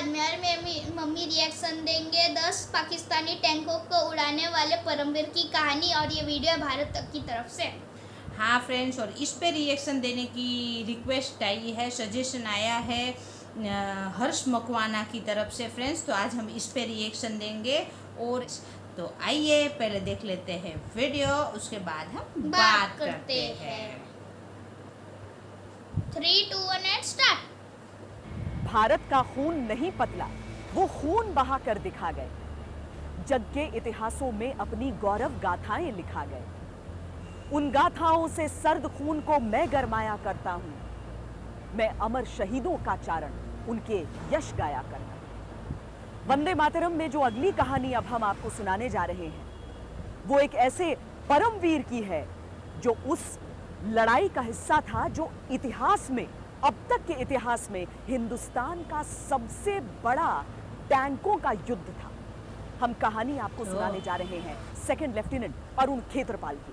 बाद में यार मेरी मम्मी रिएक्शन देंगे 10 पाकिस्तानी टैंकों को उड़ाने वाले परमवीर की कहानी, और ये वीडियो है भारत तक की तरफ से। हाँ फ्रेंड्स, और इस पे रिएक्शन देने की रिक्वेस्ट आई है, सजेशन आया है हर्ष मकवाना की तरफ से फ्रेंड्स। तो आज हम इस पे रिएक्शन देंगे। और तो आइए पहले देख लेते हैं वीडियो, उसके बाद हम बात करते हैं। 3, 2, 1 एंड स्टार्ट। भारत का खून नहीं पतला, वो खून बहा कर दिखा गए। जग के इतिहासों में अपनी गौरव गाथाएं लिखा गए। उन गाथाओं से सर्द खून को मैं गरमाया करता हूं। मैं अमर शहीदों का चारण, उनके यश गाया करता हूं। वंदे मातरम में जो अगली कहानी अब हम आपको सुनाने जा रहे हैं, वो एक ऐसे परमवीर की है जो उस लड़ाई का हिस्सा था जो इतिहास में, अब तक के इतिहास में हिंदुस्तान का सबसे बड़ा टैंकों का युद्ध था। हम कहानी आपको सुनाने जा रहे हैं सेकंड लेफ्टिनेंट अरुण खेत्रपाल की।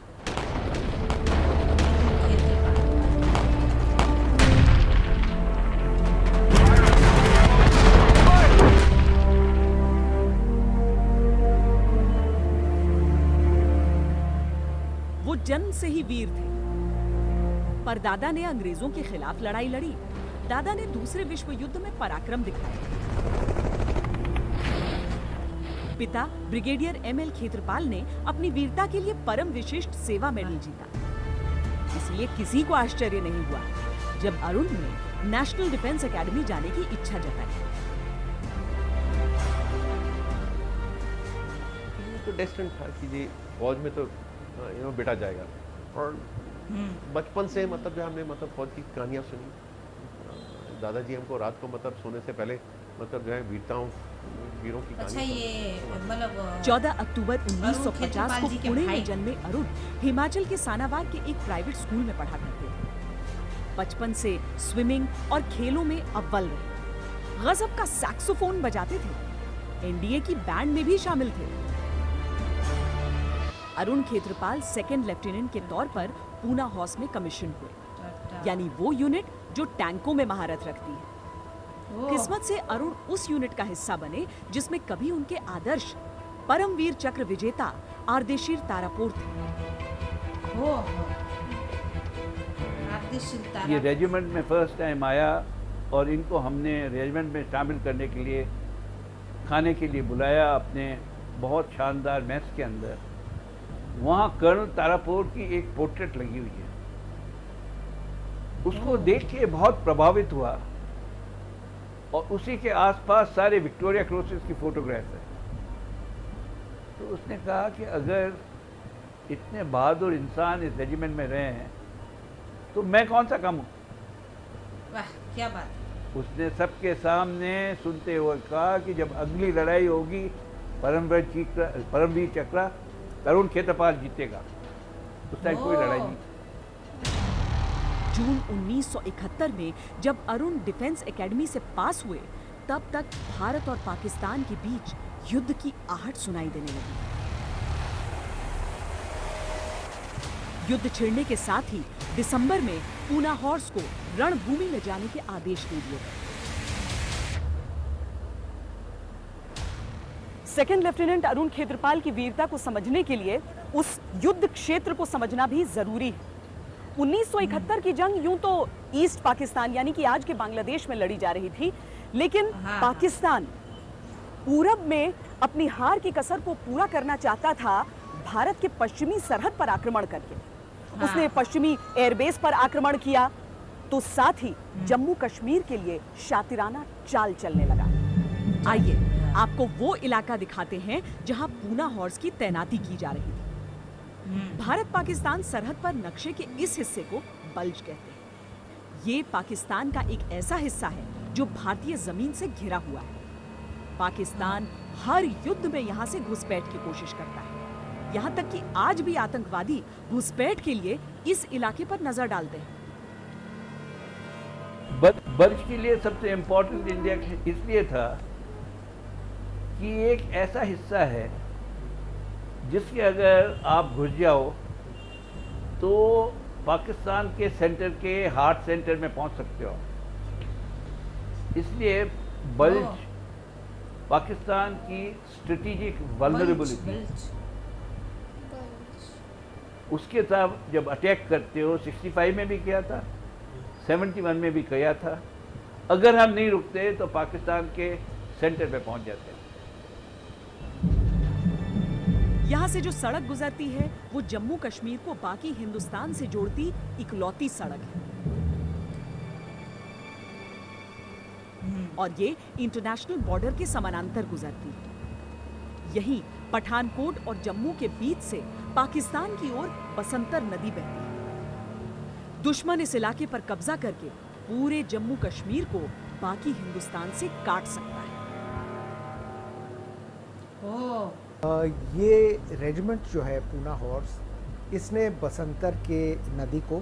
वो जन्म से ही वीर थे, पर दादा ने अंग्रेजों के खिलाफ लड़ाई लड़ी। दादा ने दूसरे विश्व युद्ध में पराक्रम दिखाया। पिता ब्रिगेडियर एमएल खेत्रपाल ने अपनी वीरता के लिए परम विशिष्ट सेवा मेडल जीता। इसलिए किसी को आश्चर्य नहीं हुआ जब अरुण ने नेशनल डिफेंस एकेडमी जाने की इच्छा जताई। तो डेस्टिन था कि जी फौज में तो बेटा जाएगा। और बचपन से मतलब जो हमने मतलब फौज की कहानियाँ सुनी, दादाजी हमको रात को मतलब सोने से पहले मतलब जो है वीरों की अच्छा, ये मतलब 14 अक्टूबर 1950 को पुणे में जन्मे अरुण हिमाचल के सानावार के एक प्राइवेट स्कूल में पढ़ा करते थे। बचपन से स्विमिंग और खेलों में अव्वल रहे। गजब का सैक्सोफोन बजाते थे। एनडीए की बैंड में भी शामिल थे। अरुण खेत्रपाल सेकंड लेफ्टिनेंट के तौर पर पूना हाउस में कमीशन हुए, यानी वो यूनिट जो टैंकों में महारत रखती है। किस्मत से अरुण उस यूनिट का हिस्सा बने जिसमें कभी उनके आदर्श परमवीर चक्र विजेता आर्देशीर तारापुर थे। ये रेजिमेंट में फर्स्ट टाइम आया और इनको हमने रेजिमेंट में शामिल करने के लिए खाने के लिए बुलाया अपने बहुत शानदार मेस के अंदर। वहाँ कर्नल तारापुर की एक पोर्ट्रेट लगी हुई है। उसको देख के बहुत प्रभावित हुआ और उसी के आसपास सारे विक्टोरिया क्रॉसेस की फोटोग्राफ है। तो उसने कहा कि अगर इतने बहादुर इंसान इस रेजिमेंट में रहे हैं तो मैं कौन सा कम हूँ। वाह, क्या बात। उसने सबके सामने सुनते हुए कहा कि जब अगली लड़ाई होगी परमवीर चक्र अरुण खेत्रपाल जीतेगा। उस टाइम कोई लड़ाई नहीं। जून 1971 में जब अरुण डिफेंस एकेडमी से पास हुए, तब तक भारत और पाकिस्तान के बीच युद्ध की आहट सुनाई देने लगी। युद्ध छिड़ने के साथ ही दिसंबर में पूना हॉर्स को रणभूमि में जाने के आदेश दे दिए गए। सेकंड लेफ्टिनेंट अरुण खेत्रपाल की वीरता को समझने के लिए उस युद्ध क्षेत्र को समझना भी जरूरी है। 1971 की जंग यूं तो ईस्ट पाकिस्तान यानी कि आज के बांग्लादेश में लड़ी जा रही थी, लेकिन पाकिस्तान पूरब में अपनी हार की कसर को पूरा करना चाहता था भारत के पश्चिमी सरहद पर आक्रमण करके। उसने पश्चिमी एयरबेस पर आक्रमण किया तो साथ ही जम्मू कश्मीर के लिए शातिराना चाल चलने लगा। आइए आपको वो इलाका दिखाते हैं जहां पूना हॉर्स की तैनाती की जा रही थी। भारत पाकिस्तान सरहद पर नक्शे के इस हिस्से को बल्ज कहते हैं। ये पाकिस्तान का एक ऐसा हिस्सा है जो भारतीय जमीन से घिरा हुआ है। पाकिस्तान हर युद्ध में यहाँ से घुसपैठ की कोशिश करता है। यहाँ तक कि आज भी आतंकवादी घुसपैठ के लिए इस इलाके पर नजर डालते हैं। बल्ज के लिए सबसे इम्पोर्टेंट इंडिया इसलिए था कि एक ऐसा हिस्सा है जिसके अगर आप घुस जाओ तो पाकिस्तान के सेंटर के हार्ट सेंटर में पहुंच सकते हो। इसलिए बल्ज पाकिस्तान की स्ट्रेटेजिक वल्नरेबिलिटी, उसके साथ जब अटैक करते हो, 65 में भी किया था, 71 में भी किया था, अगर हम नहीं रुकते तो पाकिस्तान के सेंटर पे पहुंच जाते। यहाँ से जो सड़क गुजरती है वो जम्मू कश्मीर को बाकी हिंदुस्तान से जोड़ती इकलौती सड़क है और ये इंटरनेशनल बॉर्डर के समानांतर गुजरती है। यहीं पठानकोट और जम्मू के बीच से पाकिस्तान की ओर बसंतर नदी बहती है। दुश्मन इस इलाके पर कब्जा करके पूरे जम्मू कश्मीर को बाकी हिंदुस्तान से काट सकता है। ये रेजिमेंट जो है पूना हॉर्स, इसने बसंतर के नदी को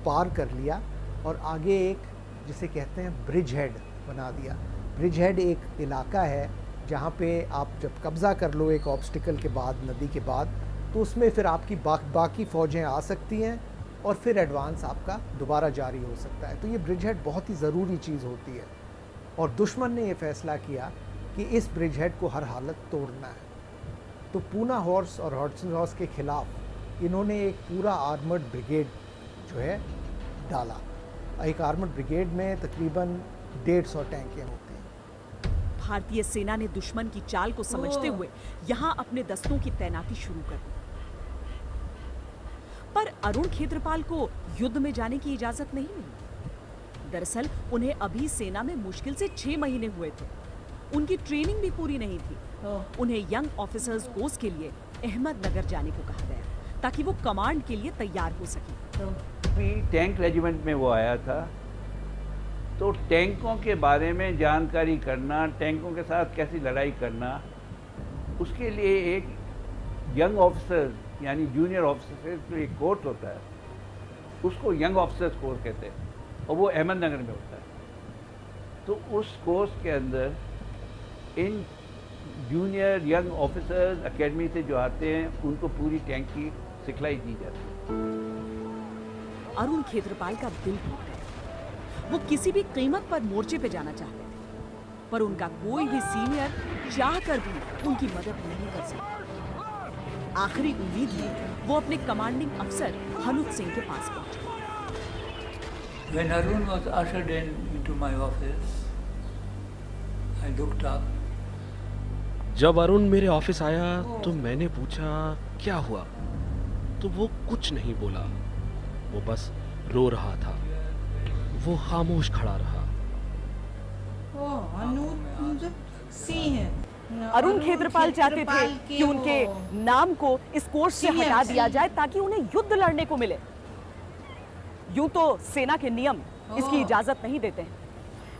पार कर लिया और आगे एक जिसे कहते हैं ब्रिज हेड बना दिया। ब्रिज हेड एक इलाका है जहाँ पे आप जब कब्ज़ा कर लो एक ऑब्स्टिकल के बाद, नदी के बाद, तो उसमें फिर आपकी बाकी फ़ौजें आ सकती हैं और फिर एडवांस आपका दोबारा जारी हो सकता है। तो ये ब्रिज हेड बहुत ही ज़रूरी चीज़ होती है और दुश्मन ने ये फ़ैसला किया कि इस ब्रिज हेड को हर हालत तोड़ना है। तो पूना हॉर्स और हॉर्सन हॉर्स के ख़िलाफ़ इन्होंने एक पूरा आर्मर्ड ब्रिगेड जो है डाला। एक आर्मर्ड ब्रिगेड में तकरीबन 150 टैंकें होती हैं। भारतीय सेना ने दुश्मन की चाल को समझते हुए यहाँ अपने दस्तों की तैनाती शुरू कर दी। पर अरुण खेत्रपाल को युद्ध में जाने की इजाजत नहीं मिली। दरअसल उन्हें अभी सेना में मुश्किल से 6 महीने हुए थे। उनकी ट्रेनिंग भी पूरी नहीं थी। उन्हें यंग ऑफिसर्स कोर्स के लिए अहमदनगर जाने को कहा गया ताकि वो कमांड के लिए तैयार हो सके। भी टैंक रेजिमेंट में वो आया था, तो टैंकों के बारे में जानकारी करना, टैंकों के साथ कैसी लड़ाई करना, उसके लिए एक यंग ऑफिसर यानी जूनियर ऑफिसर्स का एक कोर्स होता है, उसको यंग ऑफिसर्स कोर्स कहते हैं और वो अहमदनगर में होता है। तो उस कोर्स के अंदर in junior young officers academy से जो आते हैं उनको पूरी टैंक की सिखलाई दी जाती है। अरुण खेत्रपाल का दिल टूट गया। वो किसी भी कीमत पर मोर्चे पे जाना चाहते थे, पर उनका कोई भी सीनियर चाहकर भी उनकी मदद नहीं कर सकता। आखिरी उम्मीद में वो अपने कमांडिंग अफसर हनुत सिंह के पास पहुंचे। When Arun was ushered into my office, I looked up. जब अरुण मेरे ऑफिस आया तो मैंने पूछा क्या हुआ, तो वो कुछ नहीं बोला। वो बस रो रहा था। वो खामोश खड़ा रहा। अरुण खेत्रपाल चाहते थे कि उनके नाम को इस कोर्स से हटा दिया जाए ताकि उन्हें युद्ध लड़ने को मिले। यूं तो सेना के नियम इसकी इजाजत नहीं देते हैं,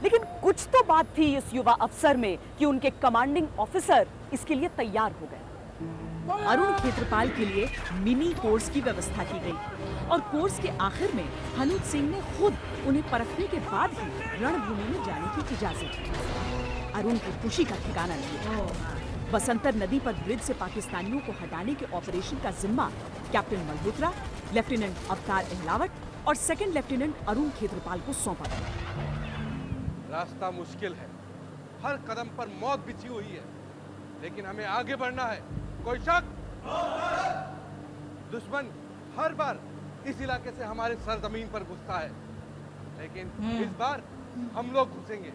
लेकिन कुछ तो बात थी इस युवा अफसर में कि उनके कमांडिंग ऑफिसर इसके लिए तैयार हो गए। अरुण खेत्रपाल के लिए मिनी कोर्स की व्यवस्था की गई और कोर्स के आखिर में हनुत सिंह ने खुद उन्हें परखने के बाद ही रणभूमि में जाने की इजाजत दी। अरुण की खुशी का ठिकाना नहीं। बसंतर नदी पर ब्रिज से पाकिस्तानियों को हटाने के ऑपरेशन का जिम्मा कैप्टन मल्होत्रा, लेफ्टिनेंट अवतार अहलावत और सेकंड लेफ्टिनेंट अरुण खेत्रपाल को सौंपा गया। रास्ता मुश्किल है, हर कदम पर मौत बिछी हुई है, लेकिन हमें आगे बढ़ना है। कोई शक? दुश्मन हर बार इस इलाके से हमारे सरजमीन पर घुसता है, लेकिन इस बार हम लोग घुसेंगे।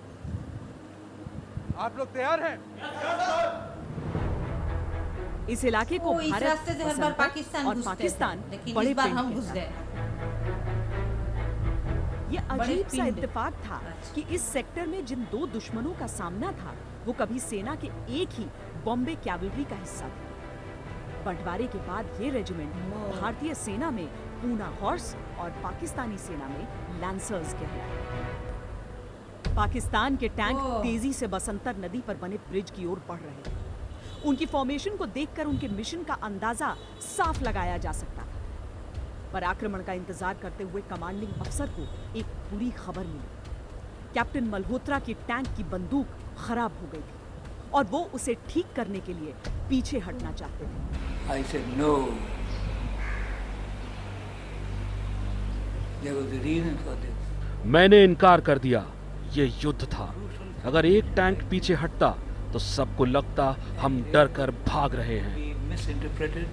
आप लोग तैयार हैं? इस इलाके को इस भारत रास्ते से हर बार पाकिस्तान और घुसते पाकिस्तान थे, लेकिन बड़े इस बार पिंड हम के घुस साथ। गए। ये अजीब सा पिंड। इत्तेफाक था कि इस सेक्टर में जिन 2 दुश्मनों का सामना था वो कभी सेना के एक ही बॉम्बे कैवलरी का हिस्सा थे। बंटवारे के बाद ये रेजिमेंट भारतीय सेना में पूना हॉर्स और पाकिस्तानी सेना में लैंसर्स कहलाए। पाकिस्तान के टैंक तेजी से बसंतर नदी पर बने ब्रिज की ओर बढ़ रहे थे। उनकी फॉर्मेशन को देखकर उनके मिशन का अंदाजा साफ लगाया जा सकता था। पर आक्रमण का इंतजार करते हुए कमांडिंग अफसर को एक बुरी खबर मिली। कैप्टन मल्होत्रा की टैंक की बंदूक खराब हो गई थी और वो उसे ठीक करने के लिए पीछे हटना चाहते थे। I said no. There was a reason for this. मैंने इनकार कर दिया। ये युद्ध था। अगर एक टैंक पीछे हटता तो सबको लगता हम डर कर भाग रहे हैं। We misinterpreted.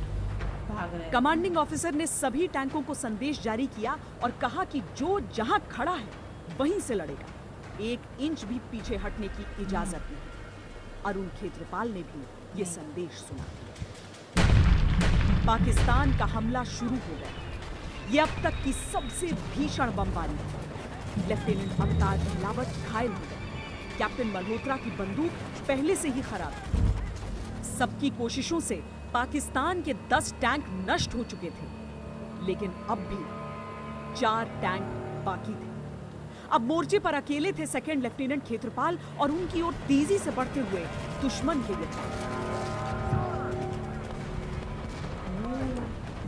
भाग रहे हैं। कमांडिंग ऑफिसर ने सभी टैंकों को संदेश जारी किया और कहा कि जो जहां खड़ा है वहीं से लड़ेगा, 1 इंच भी पीछे हटने की इजाजत नहीं। अरुण खेत्रपाल ने भी ये संदेश सुना। पाकिस्तान का हमला शुरू हो गया। ये अब तक की सबसे भीषण बमबारी है। लेफ्टिनेंट अवतार हिलावत घायल हो गए। कैप्टन मल्होत्रा की बंदूक पहले से ही खराब थी। सबकी कोशिशों से पाकिस्तान के 10 टैंक नष्ट हो चुके थे, लेकिन अब भी 4 टैंक बाकी थे। अब मोर्चे पर अकेले थे सेकंड लेफ्टिनेंट खेत्रपाल और उनकी ओर तेजी से बढ़ते हुए दुश्मन के विमान।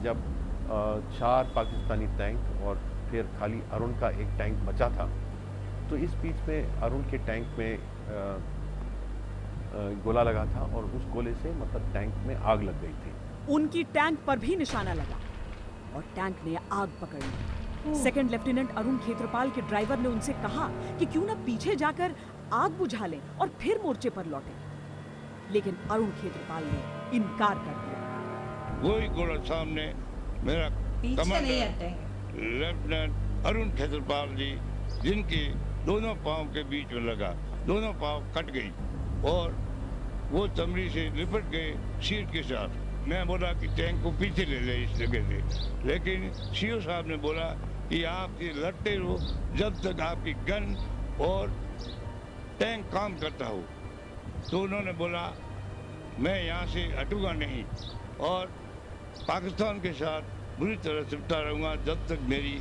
जब 4 पाकिस्तानी टैंक और फिर खाली अरुण का एक टैंक बचा था, तो इस बीच में अरुण के टैंक में गोला लगा था और उस गोले से मतलब टैंक में आग लग गई थी। उनकी टैंक पर भी निशाना लगा और टैंक ने आग पकड़ ली। सेकंड लेफ्टिनेंट अरुण खेत्रपाल के ड्राइवर ने उनसे कहा कि क्यों ना पीछे जाकर आग बुझा लें और फिर मोर्चे पर लौटें, लेकिन अरुण खेत्रपाल ने इनकार कर दिया। वही गोला सामने मेरा पीछे नहीं कमांडर हटेंगे। लेफ्टिनेंट अरुण खेत्रपाल जी, जिनके दोनों पांव के बीच में लगा, दोनों पांव कट गई और वो चमड़ी से लिपट गए सीट के साथ। मैं बोला कि टैंक को पीछे ले ले इस जगह से, लेकिन सीओ साहब ने बोला कि आप ये लड़ते रहो जब तक आपकी गन और टैंक काम करता हो। तो उन्होंने बोला मैं यहाँ से हटूंगा नहीं और पाकिस्तान के साथ बुरी तरह सिमटा रहूँगा जब तक मेरी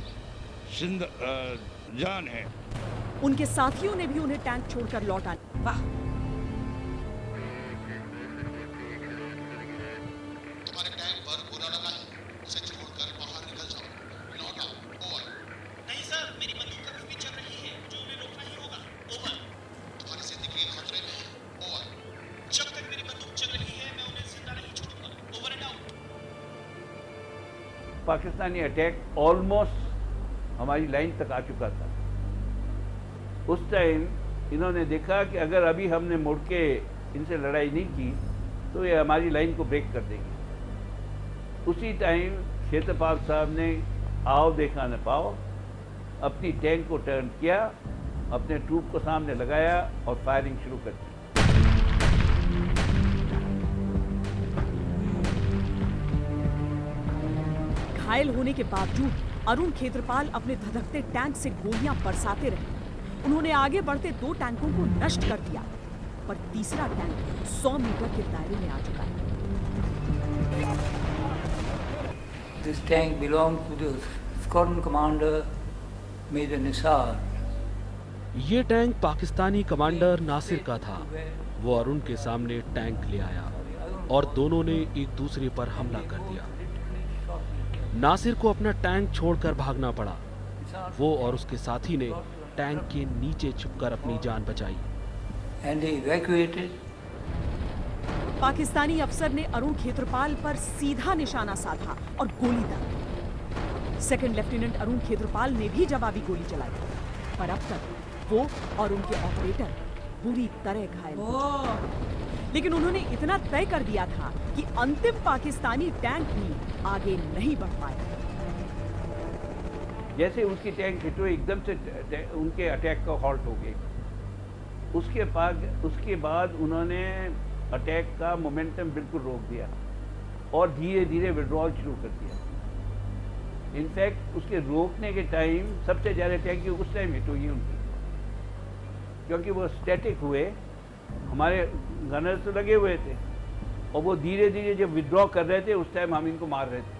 जान है। उनके साथियों ने भी उन्हें टैंक छोड़कर लौटा। वाह, पाकिस्तानी अटैक ऑलमोस्ट हमारी लाइन तक आ चुका था। उस टाइम इन्होंने देखा कि अगर अभी हमने मुड़ के इनसे लड़ाई नहीं की तो ये हमारी लाइन को ब्रेक कर देंगे। उसी टाइम खेत्रपाल साहब ने आओ देखा न पाओ, अपनी टैंक को टर्न किया, अपने ट्रूप को सामने लगाया और फायरिंग शुरू कर दी। घायल होने के बावजूद अरुण खेत्रपाल अपने धधकते टैंक से गोलियां बरसाते रहे। उन्होंने आगे बढ़ते 2 टैंकों को नष्ट कर दिया, पर तीसरा टैंक 100 मीटर के दायरे में आ चुका है। This tank belonged to the squadron commander Major Nisar. ये टैंक पाकिस्तानी कमांडर नासिर का था। वो अरुण के सामने टैंक ले आया और दोनों ने एक दूसरे पर हमला कर दिया। नासिर को अपना टैंक छोड़कर भागना पड़ा। वो और उसके साथी ने टैंक के नीचे छुपकर अपनी जान बचाई। And they evacuated. पाकिस्तानी अफसर ने अरुण खेत्रपाल पर सीधा निशाना साधा और गोली दागी। सेकंड लेफ्टिनेंट अरुण खेत्रपाल ने भी जवाबी गोली चलाई, पर अब तक वो और उनके ऑपरेटर बुरी तरह घायल हो चुके। लेकिन उन्होंने इतना तय कर दिया था कि अंतिम पाकिस्तानी टैंक भी आगे नहीं बढ़ पाया। जैसे उसकी टैंक हिट हुई, एकदम से उनके अटैक का हॉल्ट हो गई। उसके बाद उन्होंने अटैक का मोमेंटम बिल्कुल रोक दिया और धीरे धीरे विड्रॉल शुरू कर दिया। इनफैक्ट उसके रोकने के टाइम सबसे ज़्यादा टैंक उस टाइम हिट हुई उनकी, क्योंकि वो स्टैटिक हुए, हमारे गनर्स तो लगे हुए थे और वो धीरे धीरे जब विड्रॉ कर रहे थे उस टाइम हम इनको मार रहे थे।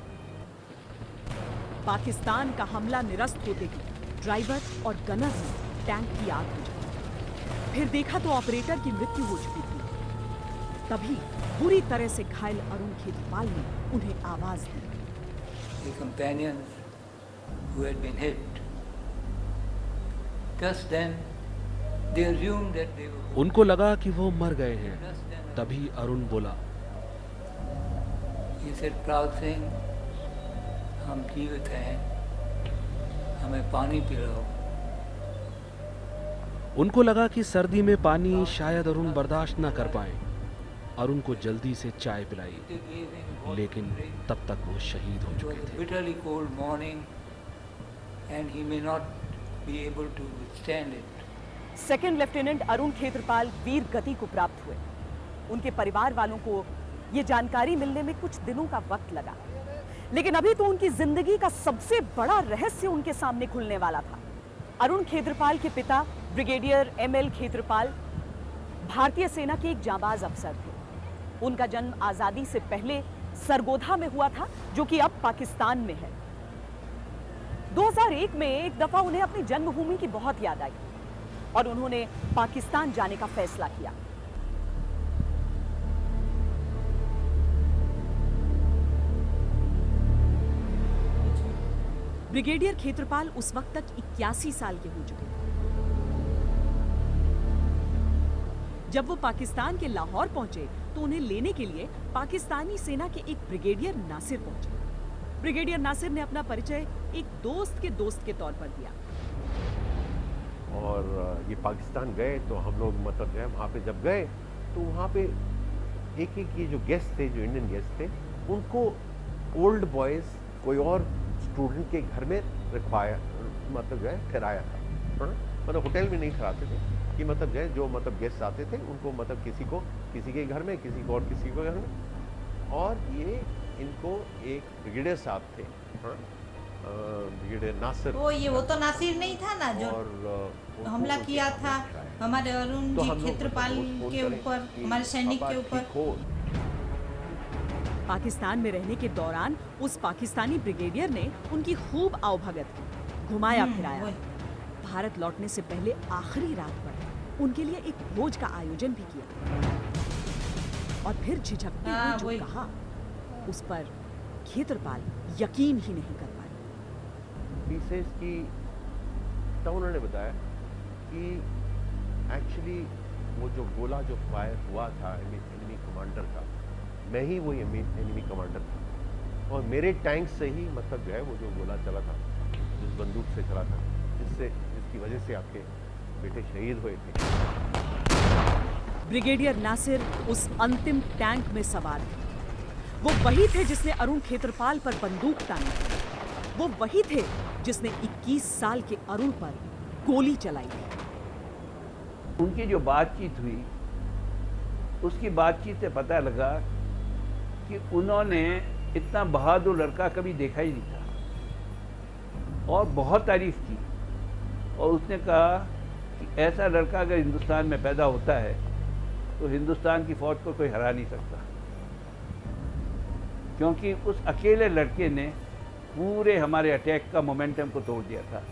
पाकिस्तान का हमला निरस्त होते ही ड्राइवर और गनर ने टैंक की आग बुझाई। फिर देखा तो ऑपरेटर की मृत्यु हो चुकी थी। तभी बुरी तरह से घायल अरुण खेत्रपाल ने उन्हें आवाज दी। The companions who had been hit, just then they assumed that they were. उनको लगा कि वो मर गए हैं। तभी अरुण बोला, He said, Prag Singh, हम जीवित हैं, हमें पानी पिलाओ। उनको लगा कि सर्दी में पानी शायद अरुण बर्दाश्त ना कर पाए। अरुण को जल्दी से चाय पिलाई, लेकिन तब तक वो शहीद हो चुके थे। Bitterly cold morning, and he may not be able to withstand it. Second lieutenant Arun Khetarpal वीर गति को प्राप्त हुए। उनके परिवार वालों को ये जानकारी मिलने में कुछ दिनों का वक्त लगा, लेकिन अभी तो उनकी जिंदगी का सबसे बड़ा रहस्य उनके सामने खुलने वाला था। अरुण खेत्रपाल के पिता ब्रिगेडियर एमएल खेत्रपाल भारतीय सेना के एक जांबाज अफसर थे। उनका जन्म आजादी से पहले सरगोधा में हुआ था, जो कि अब पाकिस्तान में है। 2001 में एक दफा उन्हें अपनी जन्मभूमि की बहुत याद आई और उन्होंने पाकिस्तान जाने का फैसला किया। ब्रिगेडियर खेत्रपाल उस वक्त तक 81 साल के हो चुके थे। जब वो पाकिस्तान के लाहौर पहुंचे तो उन्हें लेने के लिए पाकिस्तानी सेना के एक ब्रिगेडियर नासिर पहुंचे। ब्रिगेडियर नासिर ने अपना परिचय एक दोस्त के दोस्त के तौर पर दिया। और ये पाकिस्तान गए तो हम लोग मतलब जो है वहाँ पे जब गए तो वहाँ पे एक एक ये जो गेस्ट थे, जो इंडियन गेस्ट थे, उनको ओल्ड बॉयज़ कोई और स्टूडेंट के घर में रखवाया, मतलब जो है ठहराया था। मतलब होटल में नहीं ठहराते थे कि मतलब जो है जो मतलब गेस्ट आते थे उनको मतलब किसी के घर में, किसी को और किसी के घर में। और ये इनको एक ब्रिगेडियर साहब थे, ब्रिगेडियर नासिर। वो तो नासिर नहीं था ना जो और हमला किया था हमारे अरुण जी खेत्रपाल के ऊपर, हमारे सैनिक के ऊपर। पाकिस्तान में रहने के दौरान उस पाकिस्तानी ब्रिगेडियर ने उनकी खूब आवभगत की, घुमाया फिराया। भारत लौटने से पहले आखिरी रात पर उनके लिए एक भोज का आयोजन भी किया और फिर झिझकते हुए जो कहा उस पर खेत्रपाल यकीन ही नहीं कर पाए। पीसेस की तब उन्होंने बताया कि एक्चुअली वो जो गोला जो फायर हुआ था एनिमी कमांडर का, मैं ही वही एनिमी कमांडर था और मेरे टैंक से ही मतलब जो है वो जो गोला चला था, जिस बंदूक से चला था, जिसकी वजह से आपके बेटे शहीद हुए थे। ब्रिगेडियर नासिर उस अंतिम टैंक में सवार थे। वो वही थे जिसने अरुण खेत्रपाल पर बंदूक तानी थी। वो वही थे जिसने 21 साल के अरुण पर गोली चलाई थी। उनकी जो बातचीत हुई, उसकी बातचीत से पता लगा कि उन्होंने इतना बहादुर लड़का कभी देखा ही नहीं था और बहुत तारीफ की। और उसने कहा कि ऐसा लड़का अगर हिंदुस्तान में पैदा होता है तो हिंदुस्तान की फौज को कोई हरा नहीं सकता, क्योंकि उस अकेले लड़के ने पूरे हमारे अटैक का मोमेंटम को तोड़ दिया था।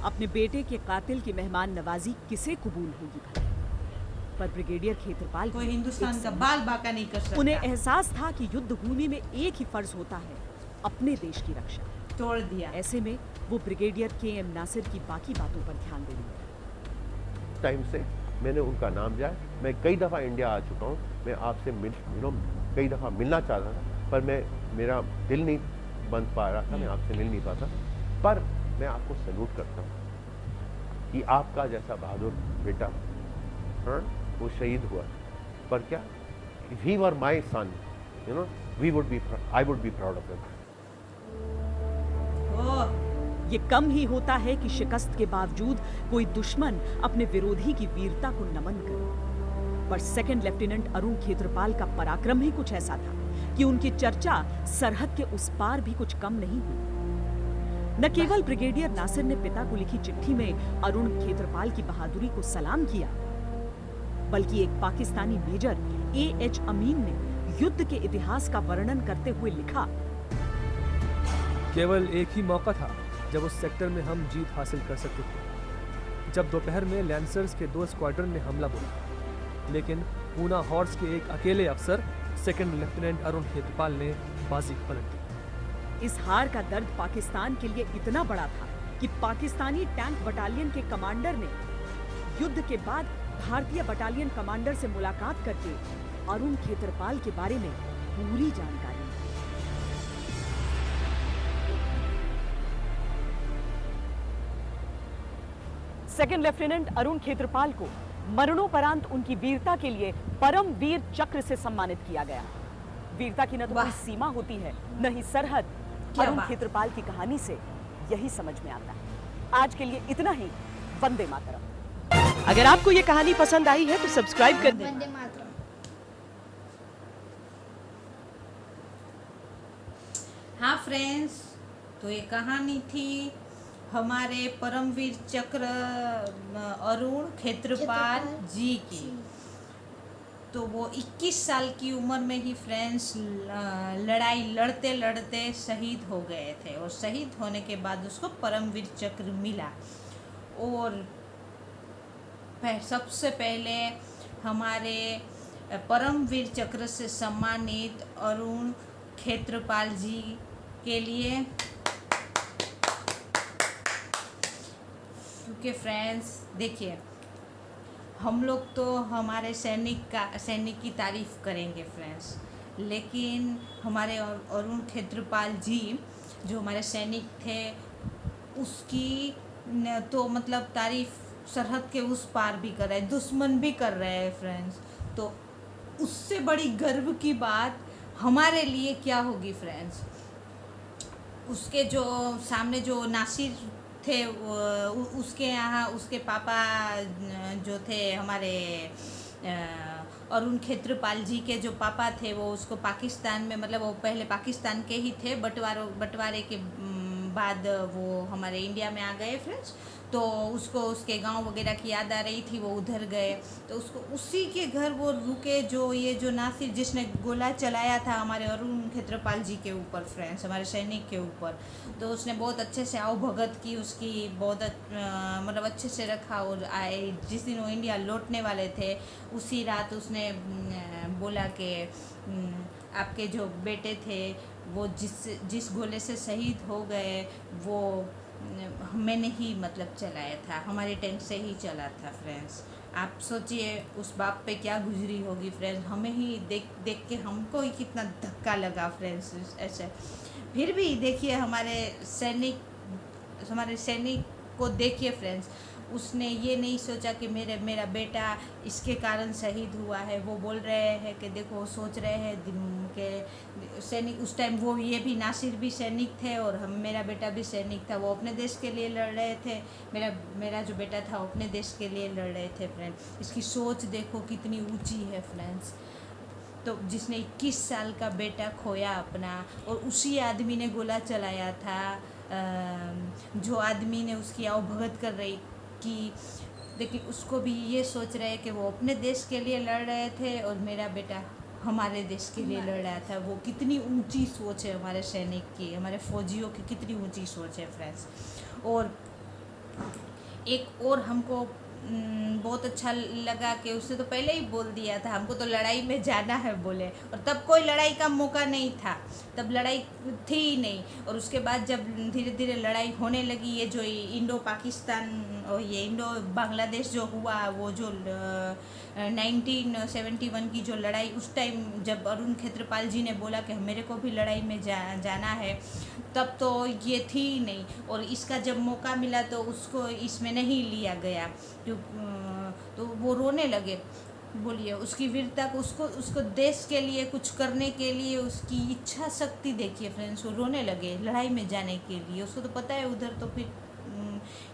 अपने बेटे के कातिल की मेहमान नवाजी किसे कबूल होगी भाई? पर ब्रिगेडियर खेत्रपाल कोई हिंदुस्तान का बाल बाका नहीं कर सकता। उन्हें एहसास था कि युद्ध भूमि में एक ही फर्ज होता है, अपने देश की रक्षा। तोड़ दिया। ऐसे में वो ब्रिगेडियर केएम नासिर की बाकी बातों पर ध्यान दे रही। टाइम से मैंने उनका नाम लिया। मैं कई दफ़ा इंडिया आ चुका हूँ, मैं आपसे कई दफ़ा मिलना चाहता था, पर मेरा दिल नहीं बन पा रहा था, मैं आपसे मिल नहीं पाता। पर मैं आपको सैल्यूट करता हूँ कि आपका जैसा बहादुर बेटा वो शहीद हुआ। पर क्या, if he were my son, I would be proud of him. ये कम ही होता है कि शिकस्त के बावजूद कोई दुश्मन अपने विरोधी की वीरता को नमन करे। पर सेकंड लेफ्टिनेंट अरुण खेत्रपाल का पराक्रम ही कुछ ऐसा था कि उनकी चर्चा सरहद के उस पार भी कुछ कम नहीं हुई। न केवल ब्रिगेडियर नासिर ने पिता को लिखी चिट्ठी में अरुण खेत्रपाल की बहादुरी को सलाम किया, बल्कि एक पाकिस्तानी मेजर A.H. अमीन ने युद्ध के इतिहास का वर्णन करते हुए लिखा, केवल एक ही मौका था जब उस सेक्टर में हम जीत हासिल कर सकते थे, जब दोपहर में लैंसर्स के 2 स्क्वाड्रन ने हमला बोला, लेकिन पूना हॉर्स के एक अकेले अफसर सेकंड लेफ्टिनेंट अरुण खेत्रपाल ने बाजी पलट दी। इस हार का दर्द पाकिस्तान के लिए इतना बड़ा था कि पाकिस्तानी टैंक बटालियन के कमांडर ने युद्ध के बाद भारतीय बटालियन कमांडर से मुलाकात करके अरुण खेत्रपाल के बारे में पूरी जानकारी दी। सेकंड लेफ्टिनेंट अरुण खेत्रपाल को मरणोपरांत उनकी वीरता के लिए परम वीर चक्र से सम्मानित किया गया। वीरता की न तो कोई सीमा होती है, न ही सरहद। अरुण खेत्रपाल की कहानी से यही समझ में आता है। आज के लिए इतना ही। वंदे मातरम। अगर आपको ये कहानी पसंद आई है तो सब्सक्राइब कर दें। वंदे मातरम। हाँ फ्रेंड्स, तो ये कहानी थी हमारे परमवीर चक्र अरुण खेत्रपाल जी की। तो वो 21 साल की उम्र में ही फ्रेंड्स लड़ाई लड़ते लड़ते शहीद हो गए थे, और शहीद होने के बाद उसको परमवीर चक्र मिला। और सबसे पहले हमारे परमवीर चक्र से सम्मानित अरुण खेत्रपाल जी के लिए, क्योंकि फ्रेंड्स देखिए, हम लोग तो हमारे सैनिक की तारीफ़ करेंगे फ्रेंड्स, लेकिन हमारे अरुण खेत्रपाल जी जो हमारे सैनिक थे उसकी तो मतलब तारीफ़ सरहद के उस पार भी कर रहे हैं, दुश्मन भी कर रहे हैं फ्रेंड्स। तो उससे बड़ी गर्व की बात हमारे लिए क्या होगी फ्रेंड्स। उसके जो सामने जो नासिर थे, उसके यहाँ उसके पापा जो थे हमारे अरुण खेत्रपाल जी के जो पापा थे, वो उसको पाकिस्तान में, मतलब वो पहले पाकिस्तान के ही थे, बंटवारे के बाद वो हमारे इंडिया में आ गए फ्रेंड्स। तो उसको उसके गांव वगैरह की याद आ रही थी, वो उधर गए। तो उसको उसी के घर वो रुके जो ये जो नासिर जिसने गोला चलाया था हमारे अरुण खेत्रपाल जी के ऊपर फ्रेंड्स, हमारे सैनिक के ऊपर। तो उसने बहुत अच्छे से आवभगत की उसकी, बहुत मतलब अच्छे से रखा। और आए जिस दिन वो इंडिया लौटने वाले थे उसी रात उसने बोला कि आपके जो बेटे थे वो जिस गोले से शहीद हो गए वो मैंने ही मतलब चलाया था, हमारे टैंक से ही चला था फ्रेंड्स। आप सोचिए उस बाप पे क्या गुजरी होगी फ्रेंड्स। हमें ही देख के हमको ही कितना धक्का लगा फ्रेंड्स ऐसे। फिर भी देखिए हमारे सैनिक को देखिए फ्रेंड्स, उसने ये नहीं सोचा कि मेरा बेटा इसके कारण शहीद हुआ है। वो बोल रहे हैं कि देखो, सोच रहे हैं कि सैनिक उस टाइम वो ये भी नासिर भी सैनिक थे और मेरा बेटा भी सैनिक था। वो अपने देश के लिए लड़ रहे थे, मेरा जो बेटा था वो अपने देश के लिए लड़ रहे थे फ्रेंड। इसकी सोच देखो कितनी ऊंची है फ्रेंड्स। तो जिसने 21 साल का बेटा खोया अपना, और उसी आदमी ने गोला चलाया था, जो आदमी ने उसकी आवभगत कर रही कि लेकिन उसको भी ये सोच रहे कि वो अपने देश के लिए लड़ रहे थे और मेरा बेटा हमारे देश के लिए लड़ रहा था। वो कितनी ऊंची सोच है हमारे सैनिक की, हमारे फौजियों की कितनी ऊंची सोच है फ्रेंड्स। और एक और हमको बहुत अच्छा लगा कि उसने तो पहले ही बोल दिया था हमको तो लड़ाई में जाना है बोले, और तब कोई लड़ाई का मौका नहीं था, तब लड़ाई थी ही नहीं। और उसके बाद जब धीरे धीरे लड़ाई होने लगी, ये जो इंडो पाकिस्तान और ये इंडो बांग्लादेश जो हुआ, वो जो 1971 की जो लड़ाई, उस टाइम जब अरुण खेत्रपाल जी ने बोला कि मेरे को भी लड़ाई में जाना है, तब तो ये थी ही नहीं। और इसका जब मौका मिला तो उसको इसमें नहीं लिया गया, तो वो रोने लगे। बोलिए उसकी वीरता को, उसको देश के लिए कुछ करने के लिए उसकी इच्छा शक्ति देखिए फ्रेंड्स। वो रोने लगे लड़ाई में जाने के लिए। उसको तो पता है उधर तो फिर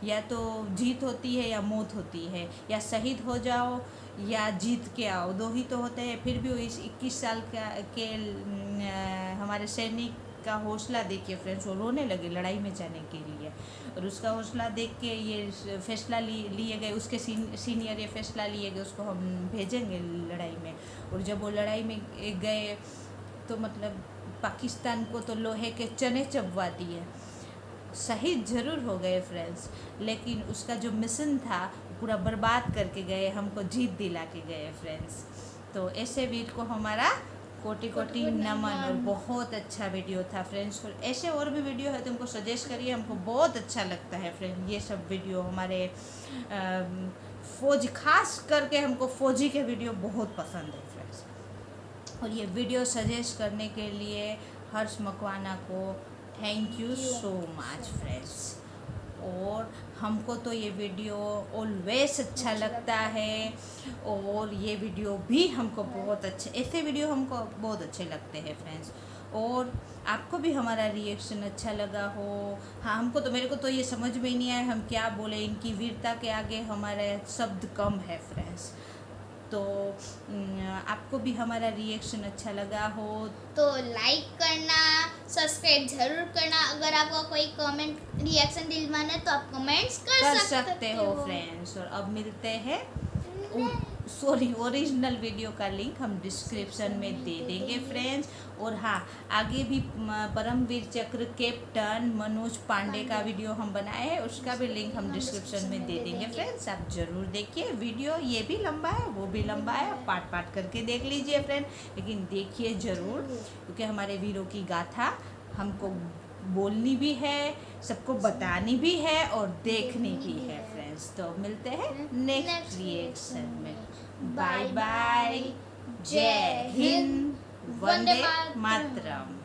या तो जीत होती है या मौत होती है, या शहीद हो जाओ या जीत के आओ, दो ही तो होते हैं। फिर भी वो इस 21 साल के हमारे सैनिक का हौसला देखिए फ्रेंड्स, वो रोने लगे लड़ाई में जाने के लिए। और उसका हौसला देख के ये फैसला लिए गए, उसके सीनियर ये फैसला लिए गए उसको हम भेजेंगे लड़ाई में। और जब वो लड़ाई में गए तो मतलब पाकिस्तान को तो लोहे के चने चबवा दिए। शहीद ज़रूर हो गए फ्रेंड्स, लेकिन उसका जो मिशन था पूरा बर्बाद करके गए, हमको जीत दिला के गए फ्रेंड्स। तो ऐसे वीर को हमारा कोटि कोटि नमन। और बहुत अच्छा वीडियो था फ्रेंड्स। और ऐसे और भी वीडियो है तो हमको सजेस्ट करिए, हमको बहुत अच्छा लगता है फ्रेंड ये सब वीडियो। हमारे फौज, खास करके हमको फौजी के वीडियो बहुत पसंद है फ्रेंड्स। और ये वीडियो सजेस्ट करने के लिए हर्ष मकवाना को thank you so much friends. और हमको तो ये वीडियो ऑलवेज अच्छा लगता है, और ये वीडियो भी हमको बहुत अच्छे, ऐसे वीडियो हमको बहुत अच्छे लगते हैं फ्रेंड्स। और आपको भी हमारा रिएक्शन अच्छा लगा हो। हाँ, हमको तो, मेरे को तो ये समझ में ही नहीं आया हम क्या बोले, इनकी वीरता के आगे हमारे शब्द कम है फ्रेंड्स। तो आपको भी हमारा रिएक्शन अच्छा लगा हो तो लाइक करना, सब्सक्राइब जरूर करना। अगर आपको कोई कमेंट रिएक्शन दिलवाना है तो आप कमेंट्स कर सकते हो फ्रेंड्स। और अब मिलते हैं, ओरिजिनल वीडियो का लिंक हम डिस्क्रिप्शन में दे देंगे फ्रेंड्स। और हाँ, आगे भी परमवीर चक्र कैप्टन मनोज पांडे का वीडियो हम बनाए हैं, उसका भी लिंक हम डिस्क्रिप्शन में दे देंगे फ्रेंड्स। आप ज़रूर देखिए वीडियो, ये भी लंबा है वो भी लंबा है, पार्ट करके देख लीजिए फ्रेंड, लेकिन देखिए ज़रूर, क्योंकि हमारे वीरों की गाथा हमको बोलनी भी है, सबको बतानी भी है और देखनी भी है फ्रेंड्स। तो मिलते हैं नेक्स्ट रिएक्शन में। बाय बाय, जय हिंद, वंदे मातरम।